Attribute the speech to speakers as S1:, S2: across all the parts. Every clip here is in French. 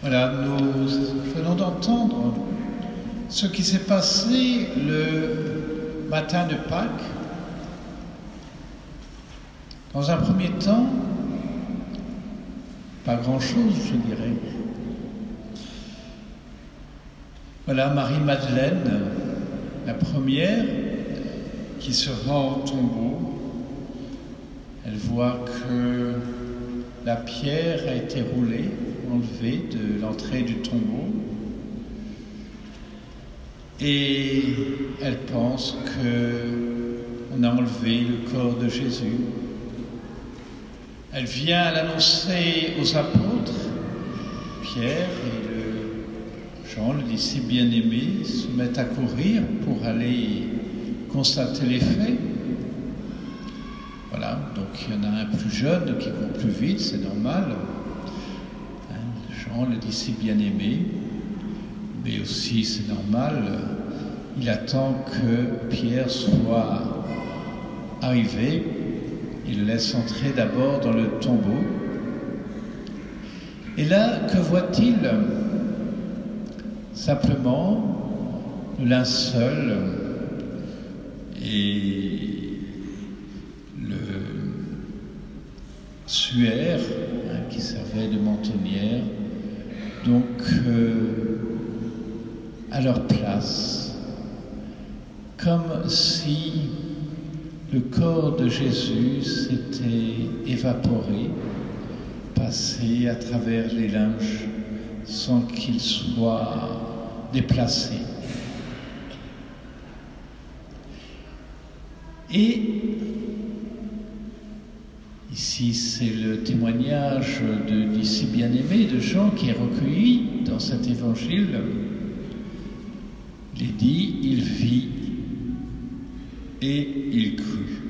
S1: Voilà, nous venons d'entendre ce qui s'est passé le matin de Pâques. Dans un premier temps, pas grand-chose, je dirais. Voilà, Marie-Madeleine, la première, qui se rend au tombeau. Elle voit que la pierre a été roulée, enlevée de l'entrée du tombeau. Et elle pense qu'on a enlevé le corps de Jésus. Elle vient l'annoncer aux apôtres. Pierre et Jean, le disciple bien-aimé, se mettent à courir pour aller constater les faits. Voilà, donc il y en a un plus jeune qui court plus vite, c'est normal. Jean, le disciple bien-aimé, mais aussi c'est normal, il attend que Pierre soit arrivé. Il le laisse entrer d'abord dans le tombeau. Et là, que voit-il? Simplement le linceul et le suaire qui servait de mentonnière, donc à leur place, comme si le corps de Jésus s'était évaporé, passé à travers les linges sans qu'il soit déplacé. Et ici, c'est le témoignage de disciple bien-aimé de Jean qui est recueilli dans cet évangile. Il est dit, il vit et il crut.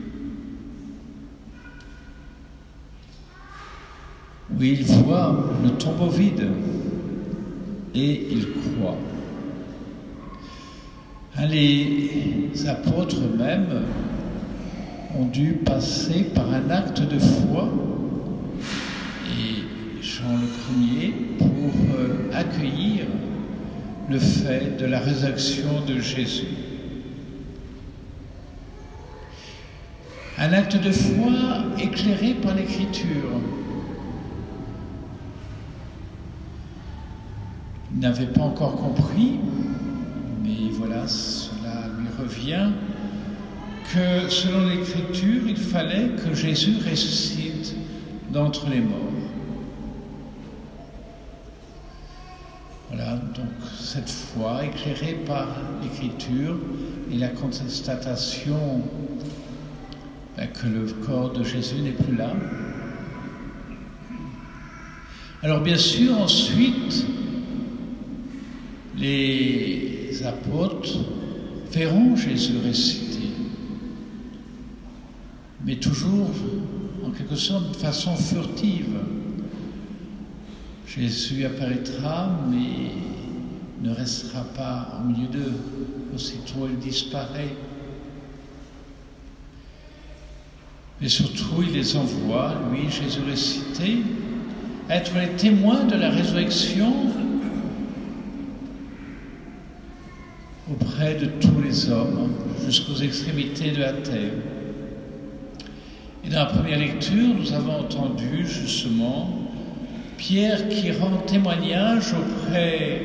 S1: Oui, il voit le tombeau vide et il croit. Les apôtres eux-mêmes ont dû passer par un acte de foi, et Jean le premier, pour accueillir le fait de la résurrection de Jésus. Un acte de foi éclairé par l'Écriture. Il n'avait pas encore compris, mais voilà, cela lui revient, que selon l'Écriture, il fallait que Jésus ressuscite d'entre les morts. Voilà, donc cette foi éclairée par l'Écriture et la constatation que le corps de Jésus n'est plus là. Alors bien sûr, ensuite, les apôtres verront Jésus ressuscité, mais toujours, en quelque sorte, de façon furtive. Jésus apparaîtra, mais ne restera pas au milieu d'eux. Aussitôt, il disparaît. Mais surtout, il les envoie, lui, Jésus ressuscité, être les témoins de la résurrection auprès de tous les hommes, jusqu'aux extrémités de la terre. Et dans la première lecture, nous avons entendu justement Pierre qui rend témoignage auprès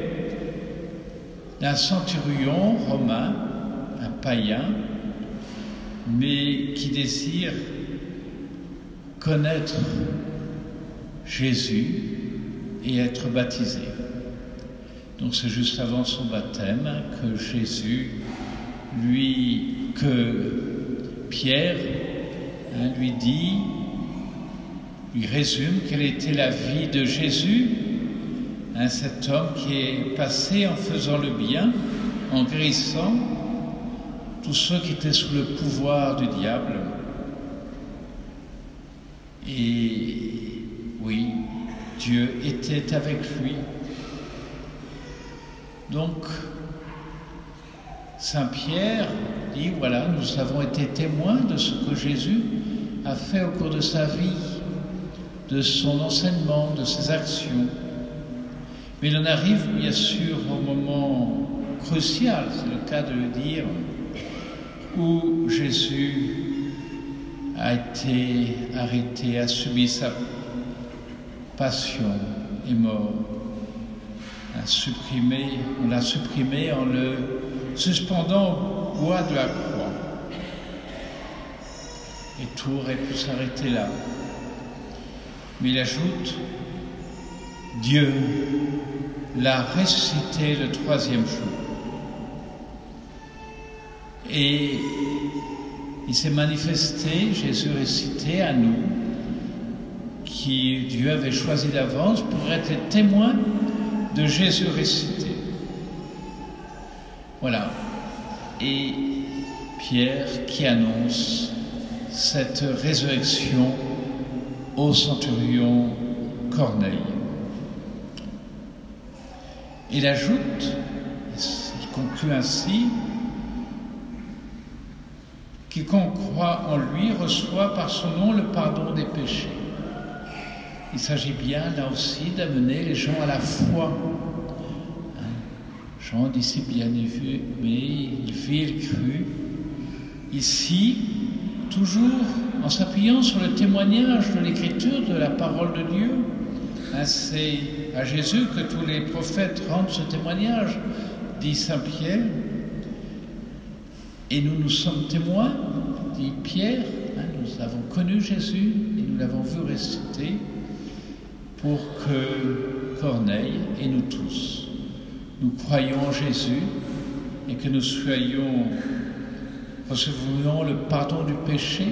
S1: d'un centurion romain, un païen, mais qui désire connaître Jésus et être baptisé. Donc c'est juste avant son baptême que Pierre lui résume quelle était la vie de Jésus, cet homme qui est passé en faisant le bien, en guérissant tous ceux qui étaient sous le pouvoir du diable. Et oui, Dieu était avec lui. Donc, Saint Pierre dit, voilà, nous avons été témoins de ce que Jésus a fait au cours de sa vie, de son enseignement, de ses actions. Mais il en arrive bien sûr au moment crucial, c'est le cas de le dire, où Jésus a été arrêté, a subi sa passion et mort. On l'a supprimé en le suspendant au bois de la croix. Et tout aurait pu s'arrêter là. Mais il ajoute, Dieu l'a ressuscité le 3e jour. Et il s'est manifesté, Jésus ressuscité à nous, qui Dieu avait choisi d'avance pour être témoins de Jésus ressuscité. Voilà. Et Pierre qui annonce cette résurrection au centurion Corneille. Il ajoute, il conclut ainsi, quiconque croit en lui reçoit par son nom le pardon des péchés. Il s'agit bien là aussi d'amener les gens à la foi. Jean dit si bien vu, mais il vit, il crut. Ici, toujours en s'appuyant sur le témoignage de l'Écriture, de la parole de Dieu. C'est à Jésus que tous les prophètes rendent ce témoignage, dit saint Pierre. Et nous sommes témoins, dit Pierre. Nous avons connu Jésus et nous l'avons vu ressusciter pour que Corneille et nous tous, nous croyons en Jésus et que nous recevions le pardon du péché,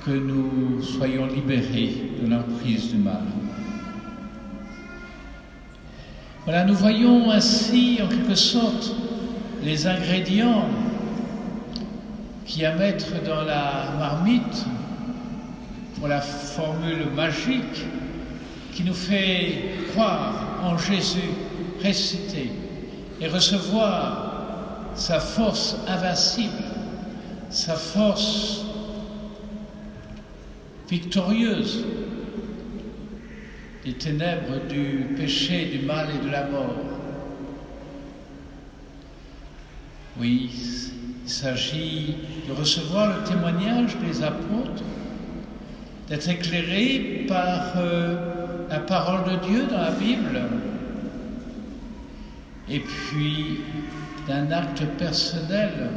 S1: que nous soyons libérés de l'emprise du mal. Voilà, nous voyons ainsi, en quelque sorte, les ingrédients qu'il y a à mettre dans la marmite pour la formule magique qui nous fait croire en Jésus ressuscité et recevoir sa force invincible, sa force victorieuse des ténèbres du péché, du mal et de la mort. Oui, il s'agit de recevoir le témoignage des apôtres, d'être éclairé par la parole de Dieu dans la Bible, et puis d'un acte personnel,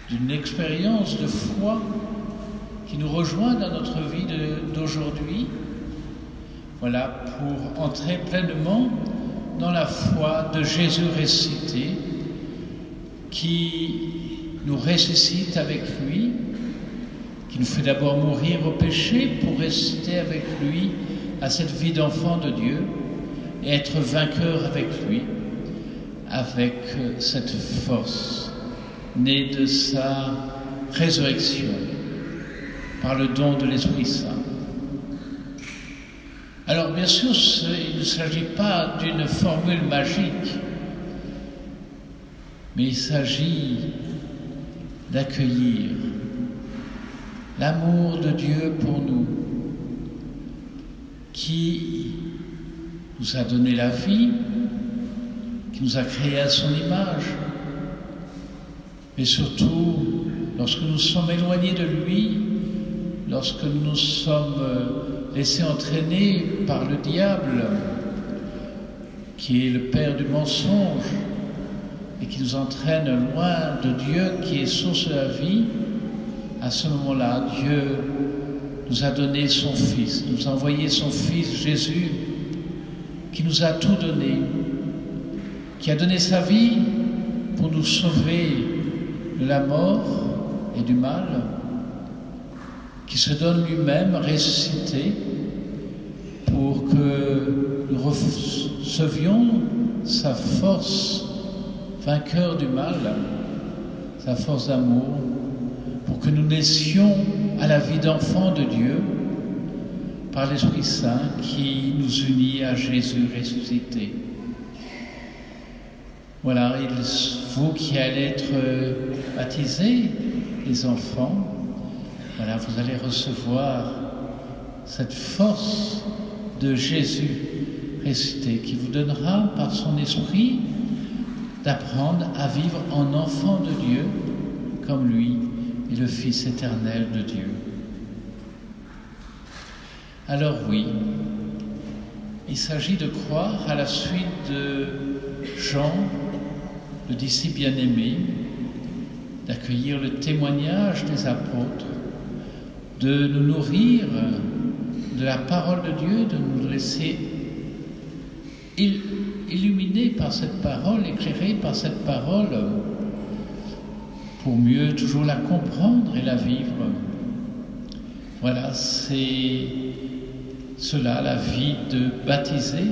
S1: d'une expérience de foi qui nous rejoint dans notre vie d'aujourd'hui, voilà, pour entrer pleinement dans la foi de Jésus ressuscité, qui nous ressuscite avec lui, qui nous fait d'abord mourir au péché pour ressusciter avec lui à cette vie d'enfant de Dieu et être vainqueur avec lui, avec cette force née de sa résurrection par le don de l'Esprit Saint. Alors bien sûr, il ne s'agit pas d'une formule magique, mais il s'agit d'accueillir l'amour de Dieu pour nous, qui nous a donné la vie, qui nous a créés à son image, mais surtout, lorsque nous sommes éloignés de lui, lorsque nous nous sommes laissés entraîner par le diable, qui est le père du mensonge, et qui nous entraîne loin de Dieu, qui est source de la vie, à ce moment-là, Dieu nous a donné son Fils, nous a envoyé son Fils Jésus, qui nous a tout donné, qui a donné sa vie pour nous sauver de la mort et du mal, qui se donne lui-même ressuscité pour que nous recevions sa force vainqueur du mal, sa force d'amour, pour que nous naissions à la vie d'enfant de Dieu par l'Esprit Saint qui nous unit à Jésus ressuscité. Voilà, vous qui allez être baptisés, les enfants, voilà, vous allez recevoir cette force de Jésus ressuscité, qui vous donnera par son esprit d'apprendre à vivre en enfant de Dieu, comme lui est le Fils éternel de Dieu. Alors oui, il s'agit de croire à la suite de Jean, le disciple bien-aimé, d'accueillir le témoignage des apôtres, de nous nourrir de la parole de Dieu, de nous laisser illuminés par cette parole, éclairés par cette parole, pour mieux toujours la comprendre et la vivre. Voilà, c'est cela la vie de baptisé,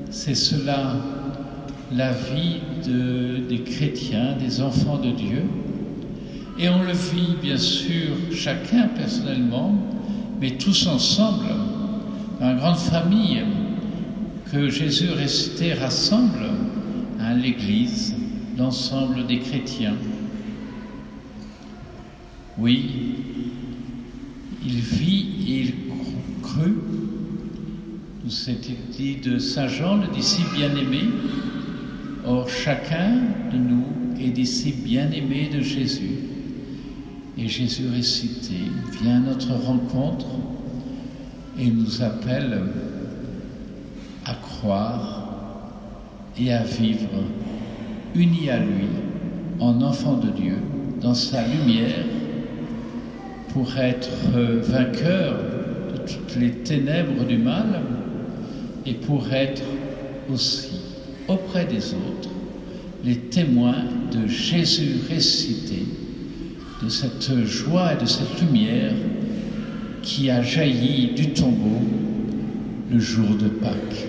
S1: c'est cela la vie des chrétiens, des enfants de Dieu. Et on le vit bien sûr chacun personnellement, mais tous ensemble, dans la grande famille que Jésus ressuscité rassemble, l'Église, l'ensemble des chrétiens. Oui, il vit et il crut. C'était dit de Saint Jean, le disciple bien-aimé. Or, chacun de nous est disciple bien-aimé de Jésus. Et Jésus ressuscité vient à notre rencontre et nous appelle à croire et à vivre unis à lui, en enfant de Dieu, dans sa lumière, pour être vainqueur de toutes les ténèbres du mal et pour être aussi auprès des autres les témoins de Jésus ressuscité, de cette joie et de cette lumière qui a jailli du tombeau le jour de Pâques.